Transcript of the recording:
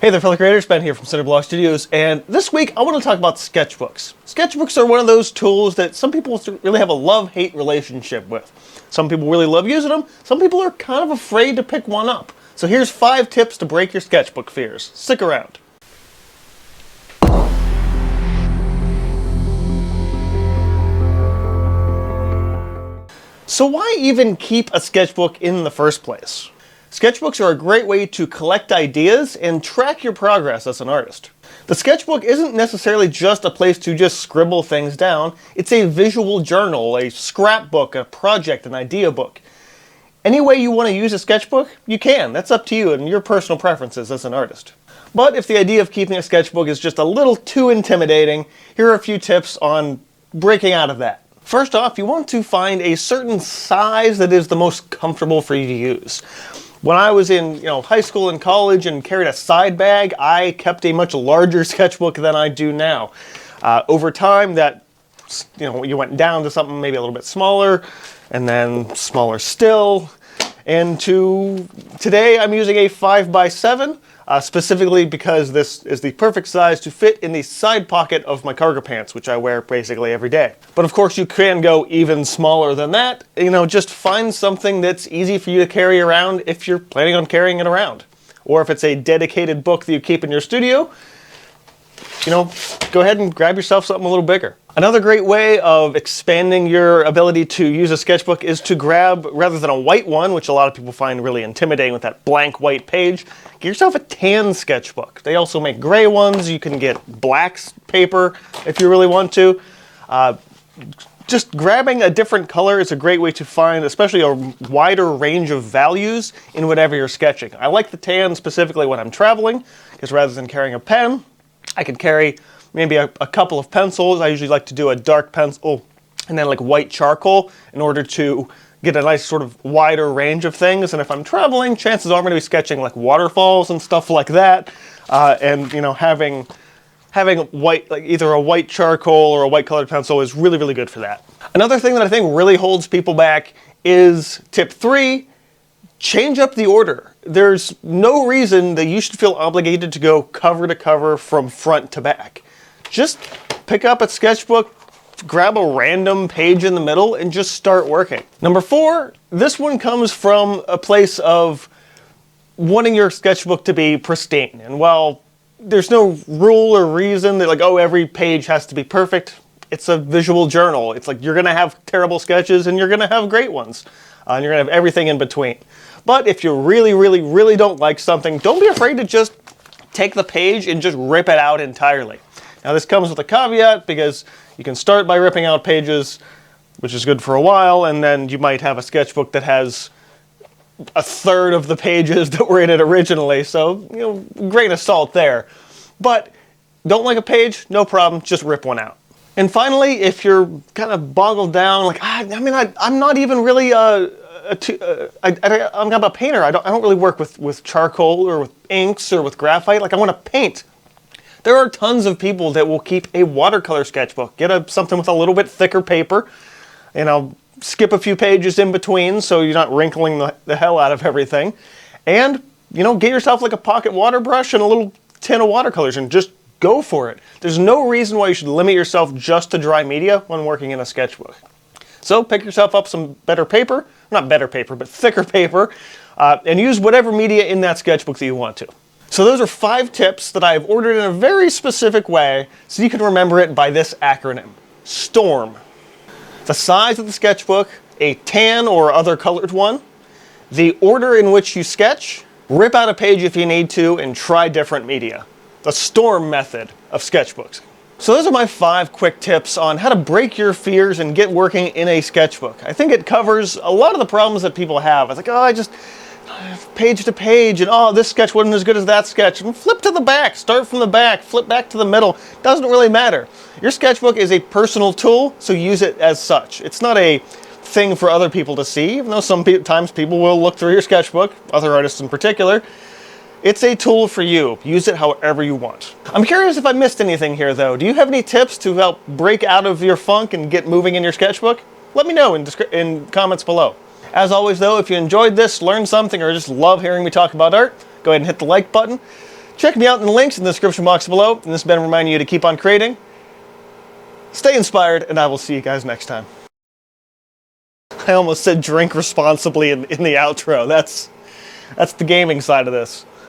Hey there fellow creators, Ben here from Cinder Studios, and this week I want to talk about sketchbooks. Sketchbooks are one of those tools that some people really have a love-hate relationship with. Some people really love using them, some people are kind of afraid to pick one up. So here's 5 tips to break your sketchbook fears. Stick around. So why even keep a sketchbook in the first place? Sketchbooks are a great way to collect ideas and track your progress as an artist. The sketchbook isn't necessarily just a place to just scribble things down, it's a visual journal, a scrapbook, a project, an idea book. Any way you want to use a sketchbook, you can. That's up to you and your personal preferences as an artist. But if the idea of keeping a sketchbook is just a little too intimidating, here are a few tips on breaking out of that. First off, you want to find a certain size that is the most comfortable for you to use. When I was in high school and college and carried a side bag, I kept a much larger sketchbook than I do now. Over time, that you went down to something maybe a little bit smaller, and then smaller still. And today, I'm using a 5x7, specifically because this is the perfect size to fit in the side pocket of my cargo pants, which I wear basically every day. But of course, you can go even smaller than that. Just find something that's easy for you to carry around if you're planning on carrying it around. Or if it's a dedicated book that you keep in your studio, go ahead and grab yourself something a little bigger. Another great way of expanding your ability to use a sketchbook is to grab, rather than a white one, which a lot of people find really intimidating with that blank white page, get yourself a tan sketchbook. They also make gray ones. You can get black paper if you really want to. Just grabbing a different color is a great way to find, especially a wider range of values in whatever you're sketching. I like the tan specifically when I'm traveling, because rather than carrying a pen, I could carry maybe a couple of pencils. I usually like to do a dark pencil and then like white charcoal in order to get a nice sort of wider range of things. And if I'm traveling, chances are I'm going to be sketching like waterfalls and stuff like that. And having white, like either a white charcoal or a white colored pencil is really, really good for that. Another thing that I think really holds people back is tip 3, change up the order. There's no reason that you should feel obligated to go cover to cover from front to back. Just pick up a sketchbook, grab a random page in the middle, and just start working. Number 4, this one comes from a place of wanting your sketchbook to be pristine. And while there's no rule or reason that every page has to be perfect, it's a visual journal. It's like you're gonna have terrible sketches and you're gonna have great ones. And you're gonna have everything in between. But if you really, really, really don't like something, don't be afraid to just take the page and just rip it out entirely. Now this comes with a caveat because you can start by ripping out pages, which is good for a while, and then you might have a sketchbook that has a third of the pages that were in it originally, so, grain of salt there. But don't like a page, no problem, just rip one out. And finally, if you're kind of boggled down, I'm not even really I'm not a painter. I don't really work with charcoal or with inks or with graphite. I want to paint. There are tons of people that will keep a watercolor sketchbook. Get something with a little bit thicker paper, skip a few pages in between so you're not wrinkling the hell out of everything. And, get yourself like a pocket water brush and a little tin of watercolors and just go for it. There's no reason why you should limit yourself just to dry media when working in a sketchbook. So pick yourself up some better paper, not better paper, but thicker paper, and use whatever media in that sketchbook that you want to. So those are 5 tips that I've ordered in a very specific way so you can remember it by this acronym. STORM. The size of the sketchbook, a tan or other colored one, the order in which you sketch, rip out a page if you need to, and try different media. The STORM method of sketchbooks. So those are my 5 quick tips on how to break your fears and get working in a sketchbook. I think it covers a lot of the problems that people have. It's like, I just page to page, and this sketch wasn't as good as that sketch. And flip to the back, start from the back, flip back to the middle. Doesn't really matter. Your sketchbook is a personal tool, so use it as such. It's not a thing for other people to see, even though sometimes people will look through your sketchbook, other artists in particular. It's a tool for you. Use it however you want. I'm curious if I missed anything here though. Do you have any tips to help break out of your funk and get moving in your sketchbook? Let me know in comments below. As always though, if you enjoyed this, learned something, or just love hearing me talk about art, go ahead and hit the like button. Check me out in the links in the description box below. And this has been reminding you to keep on creating. Stay inspired, and I will see you guys next time. I almost said drink responsibly in the outro. That's the gaming side of this.